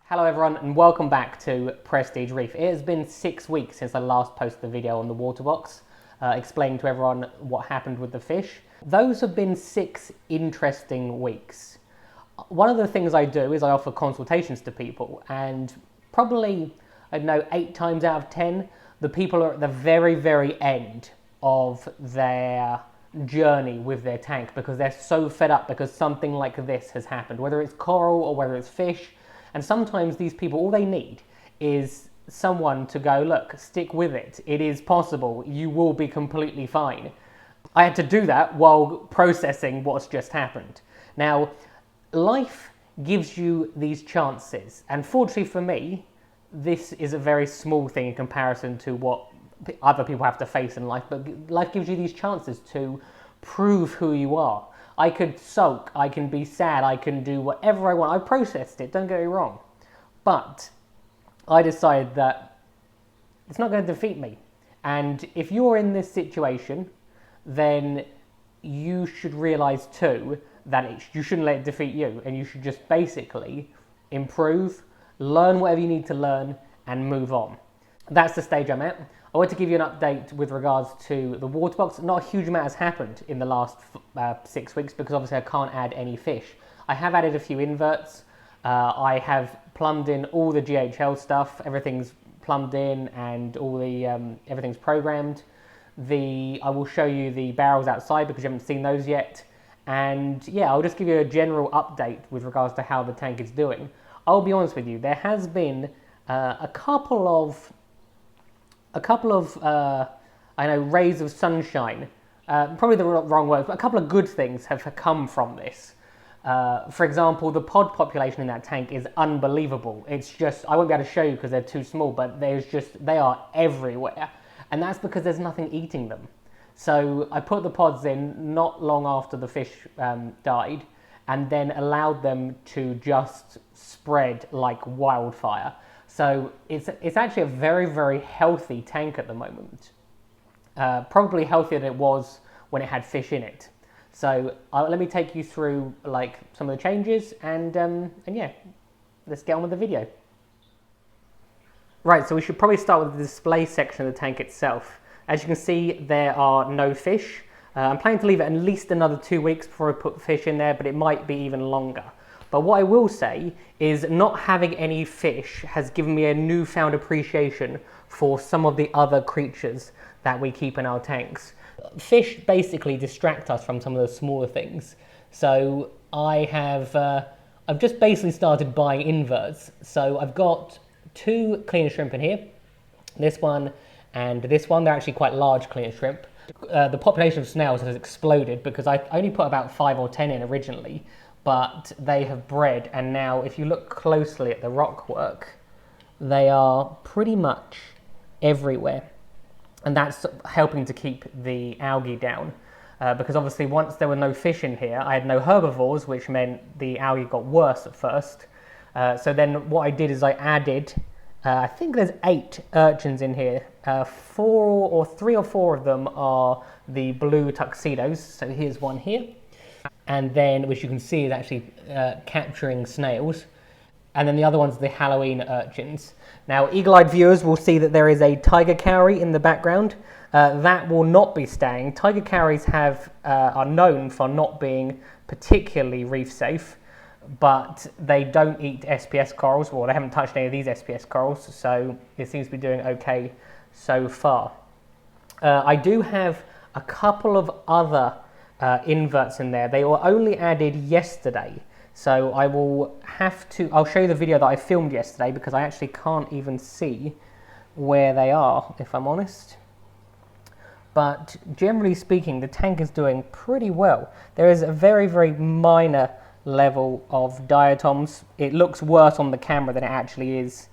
Hello everyone and welcome back to Prestige Reef. It has been 6 weeks since I last posted the video on the Waterbox, explaining to everyone what happened with the fish. Those have been 6 interesting weeks. One of the things I do is I offer consultations to people, and probably, I don't know, 8 times out of 10, the people are at the very, very end of their journey with their tank because they're so fed up because something like this has happened, whether it's coral or whether it's fish. And sometimes these people, all they need is someone to go, look, stick with it. It is possible. You will be completely fine. I had to do that while processing what's just happened. Now, life gives you these chances. And fortunately for me, this is a very small thing in comparison to what other people have to face in life. But life gives you these chances to prove who you are. I could sulk, I can be sad, I can do whatever I want. I processed it, don't get me wrong. But I decided that it's not going to defeat me. And if you're in this situation, then you should realize too that you shouldn't let it defeat you. And you should just basically improve, learn whatever you need to learn, and move on. That's the stage I'm at. I want to give you an update with regards to the Waterbox. Not a huge amount has happened in the last 6 weeks because obviously I can't add any fish. I have added a few inverts. I have plumbed in all the GHL stuff. Everything's plumbed in and all the everything's programmed. I will show you the barrels outside because you haven't seen those yet. And yeah, I'll just give you a general update with regards to how the tank is doing. I'll be honest with you, there has been a couple of I know, rays of sunshine, probably the wrong words, but a couple of good things have come from this. For example, the pod population in that tank is unbelievable. It's just, I won't be able to show you because they're too small, but they are everywhere. And that's because there's nothing eating them. So I put the pods in not long after the fish died, and then allowed them to just spread like wildfire. So it's actually a very, very healthy tank at the moment. Probably healthier than it was when it had fish in it. So let me take you through like some of the changes and yeah, let's get on with the video. Right, so we should probably start with the display section of the tank itself. As you can see, there are no fish. I'm planning to leave it at least another 2 weeks before I put fish in there, but it might be even longer. But what I will say is not having any fish has given me a newfound appreciation for some of the other creatures that we keep in our tanks. Fish basically distract us from some of the smaller things. So I've just basically started buying inverts. So I've got 2 cleaner shrimp in here, this one and this one. They're actually quite large cleaner shrimp. The population of snails has exploded because I only put about 5 or 10 in originally. But they have bred, and now if you look closely at the rock work, they are pretty much everywhere. And that's helping to keep the algae down. Because obviously once there were no fish in here, I had no herbivores, which meant the algae got worse at first. So then what I did is I added, I think there's 8 urchins in here. 3 or 4 of them are the blue tuxedos. So here's one here. And then, which you can see is actually capturing snails. And then the other one's the Halloween urchins. Now, eagle-eyed viewers will see that there is a tiger cowrie in the background. That will not be staying. Tiger cowries are known for not being particularly reef safe, but they don't eat SPS corals. Well, they haven't touched any of these SPS corals, so it seems to be doing okay so far. I do have a couple of other inverts in there. They were only added yesterday, so I'll show you the video that I filmed yesterday because I actually can't even see where they are, if I'm honest. But generally speaking, the tank is doing pretty well. There is a very, very minor level of diatoms. It looks worse on the camera than it actually is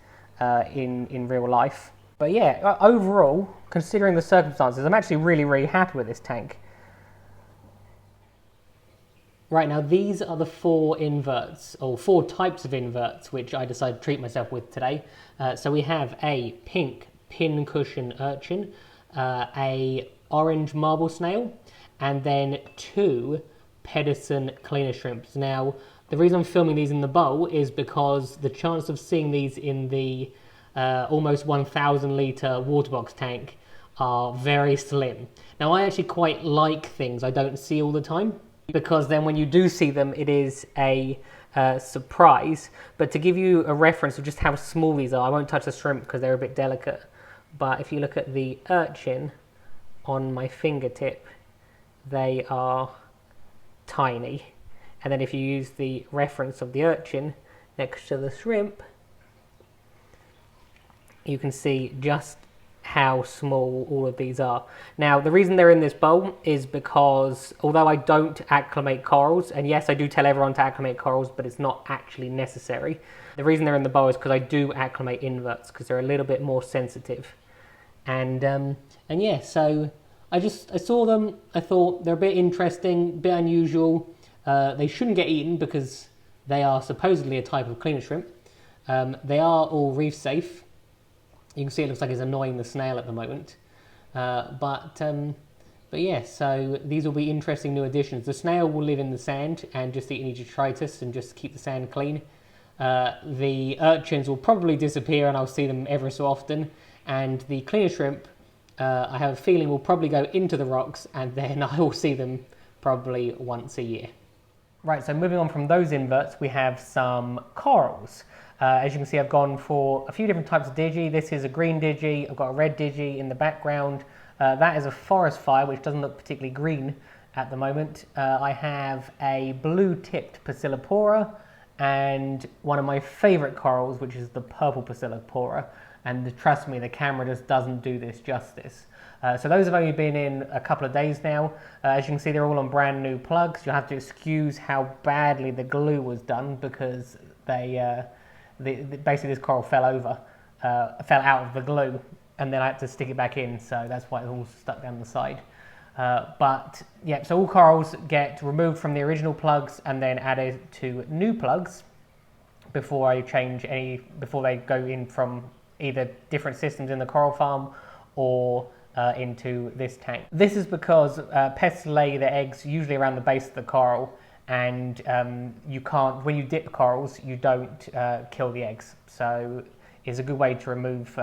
in real life. But yeah, overall, considering the circumstances, I'm actually really, really happy with this tank. Right, now these are the 4 inverts, or 4 types of inverts, which I decided to treat myself with today. So we have a pink pincushion urchin, a orange marble snail, and then 2 Pedersen cleaner shrimps. Now, the reason I'm filming these in the bowl is because the chance of seeing these in the almost 1,000 litre Waterbox tank are very slim. Now, I actually quite like things I don't see all the time, because then when you do see them, it is a surprise. But to give you a reference of just how small these are, I won't touch the shrimp because they're a bit delicate, but if you look at the urchin on my fingertip, they are tiny. And then if you use the reference of the urchin next to the shrimp, you can see just how small all of these are. Now, the reason they're in this bowl is because although I don't acclimate corals, and yes, I do tell everyone to acclimate corals, but it's not actually necessary. The reason they're in the bowl is because I do acclimate inverts, because they're a little bit more sensitive. And yeah, so I saw them, I thought they're a bit interesting, a bit unusual. They shouldn't get eaten because they are supposedly a type of cleaner shrimp. They are all reef safe. You can see it looks like it's annoying the snail at the moment. But yeah, so these will be interesting new additions. The snail will live in the sand and just eat any detritus and just keep the sand clean. The urchins will probably disappear and I'll see them ever so often. And the cleaner shrimp, I have a feeling will probably go into the rocks, and then I will see them probably once a year. Right, so moving on from those inverts, we have some corals. As you can see, I've gone for a few different types of digi. This is a green digi, I've got a red digi in the background. That is a forest fire, which doesn't look particularly green at the moment. I have a blue-tipped Pacillipora and one of my favourite corals, which is the purple Pacillipora. And trust me, the camera just doesn't do this justice. So those have only been in a couple of days now. As you can see, they're all on brand new plugs. You'll have to excuse how badly the glue was done, because basically this coral fell out of the glue, and then I had to stick it back in, so that's why it's all stuck down the side. But yeah, so all corals get removed from the original plugs and then added to new plugs before they go in from either different systems in the coral farm or into this tank. This is because pests lay their eggs usually around the base of the coral, and you can't, when you dip corals, you don't kill the eggs. So it's a good way to remove,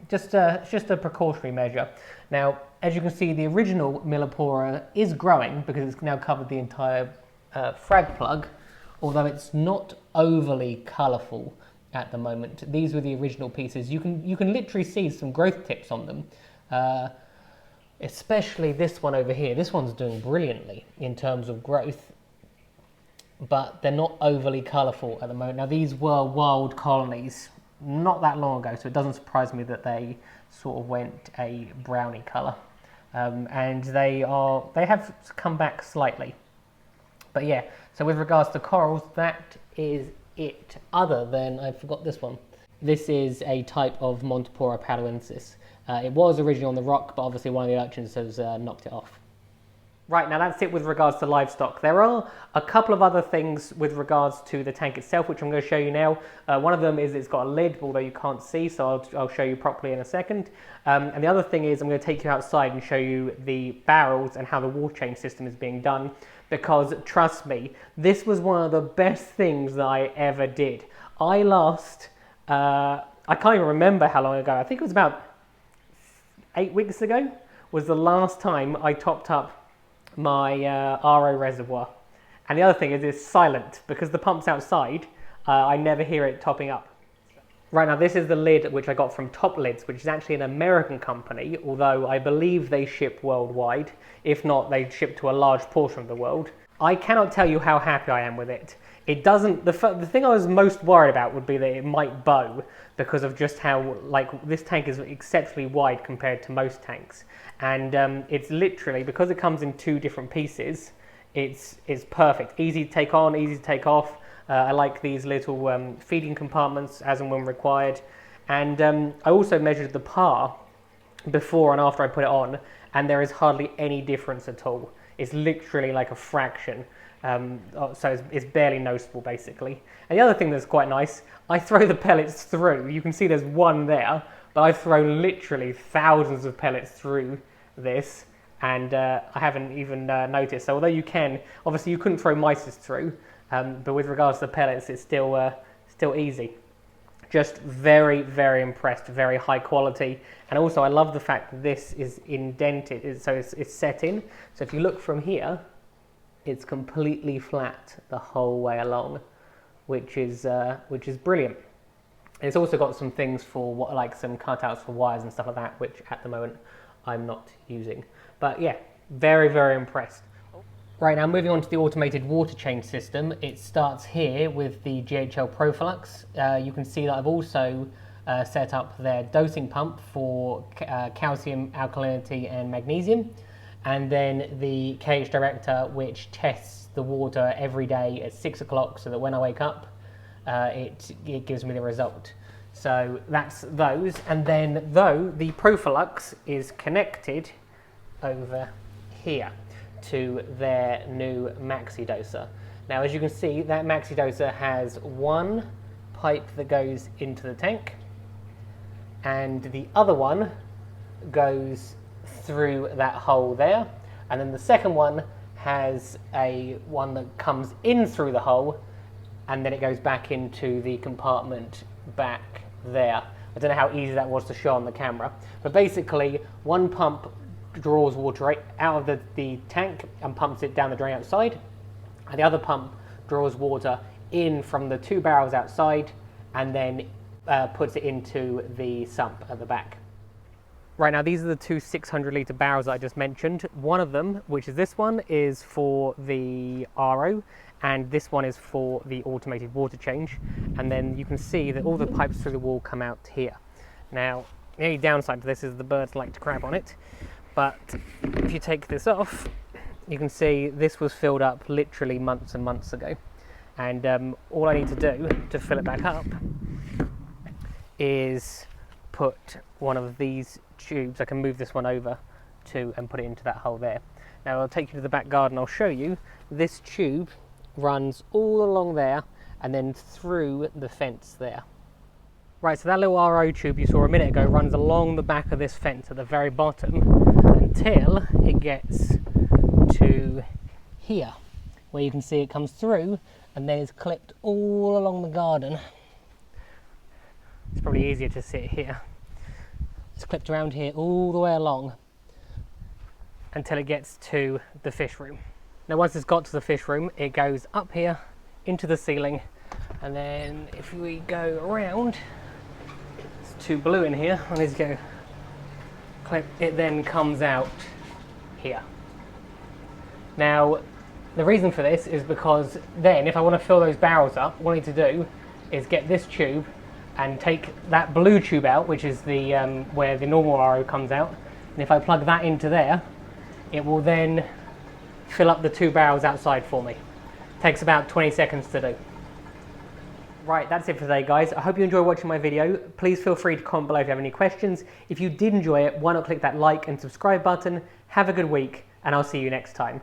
just a precautionary measure. Now, as you can see, the original Millipora is growing because it's now covered the entire frag plug, although it's not overly colourful at the moment. These were the original pieces. You can literally see some growth tips on them, especially this one over here. This one's doing brilliantly in terms of growth, but they're not overly colourful at the moment. Now, these were wild colonies not that long ago, so it doesn't surprise me that they sort of went a browny colour, and they have come back slightly. But yeah, so with regards to corals, that is it, other than I forgot this one. This is a type of Montipora paluensis. It was originally on the rock, but obviously one of the urchins has knocked it off. Right, now that's it with regards to livestock. There are a couple of other things with regards to the tank itself, which I'm going to show you now. One of them is it's got a lid, although you can't see, so I'll show you properly in a second. And the other thing is I'm going to take you outside and show you the barrels and how the water change system is being done, because trust me, this was one of the best things that I ever did. I can't even remember how long ago, I think it was about 8 weeks ago, was the last time I topped up my RO reservoir. And the other thing is it's silent, because the pump's outside, I never hear it topping up. Right, now this is the lid which I got from Top Lids, which is actually an American company, although I believe they ship worldwide. If not, they ship to a large portion of the world. I cannot tell you how happy I am with it. It doesn't, the thing I was most worried about would be that it might bow, because of just how, like, this tank is exceptionally wide compared to most tanks. And it's literally, because it comes in 2 different pieces, it's perfect. Easy to take on, easy to take off. I like these little feeding compartments as and when required. And I also measured the par before and after I put it on, and there is hardly any difference at all. It's literally like a fraction. So it's barely noticeable, basically. And the other thing that's quite nice, I throw the pellets through. You can see there's one there, but I've thrown literally thousands of pellets through this, and I haven't even noticed. So although you can, obviously you couldn't throw mices through, but with regards to the pellets, it's still easy. Just very, very impressed, very high quality. And also I love the fact that this is indented, so it's set in. So if you look from here, it's completely flat the whole way along, which is brilliant. And it's also got some things for like some cutouts for wires and stuff like that, which at the moment I'm not using. But yeah, very, very impressed. Right, now moving on to the automated water change system. It starts here with the GHL Proflux. You can see that I've also set up their dosing pump for calcium, alkalinity and magnesium. And then the KH Director, which tests the water every day at 6 o'clock so that when I wake up, it gives me the result. So that's those. And then though the Proflux is connected over here to their new maxi doser. Now as you can see, that maxi doser has one pipe that goes into the tank and the other one goes through that hole there, and then the second one has one that comes in through the hole and then it goes back into the compartment back there. I don't know how easy that was to show on the camera, but basically one pump draws water out of the tank and pumps it down the drain outside, and the other pump draws water in from the 2 barrels outside and then puts it into the sump at the back. Right, now these are the 2 600 litre barrels that I just mentioned. One of them, which is this one, is for the RO, and this one is for the automated water change. And then you can see that all the pipes through the wall come out here. Now the only downside to this is the birds like to crab on it. But if you take this off, you can see this was filled up literally months and months ago. And all I need to do to fill it back up is put one of these tubes. I can move this one over and put it into that hole there. Now I'll take you to the back garden. I'll show you. This tube runs all along there and then through the fence there. Right, so that little RO tube you saw a minute ago runs along the back of this fence at the very bottom until it gets to here, where you can see it comes through and then it's clipped all along the garden. It's probably easier to see it here. It's clipped around here all the way along until it gets to the fish room. Now once it's got to the fish room, it goes up here into the ceiling, and then if we go around, it's too blue in here, I need to go clip, it then comes out here. Now the reason for this is because then if I want to fill those barrels up, what I need to do is get this tube and take that blue tube out, which is the where the normal RO comes out, and if I plug that into there, it will then fill up the 2 barrels outside for me. Takes about 20 seconds to do. Right, that's it for today, guys. I hope you enjoyed watching my video. Please feel free to comment below if you have any questions. If you did enjoy it, why not click that like and subscribe button. Have a good week, and I'll see you next time.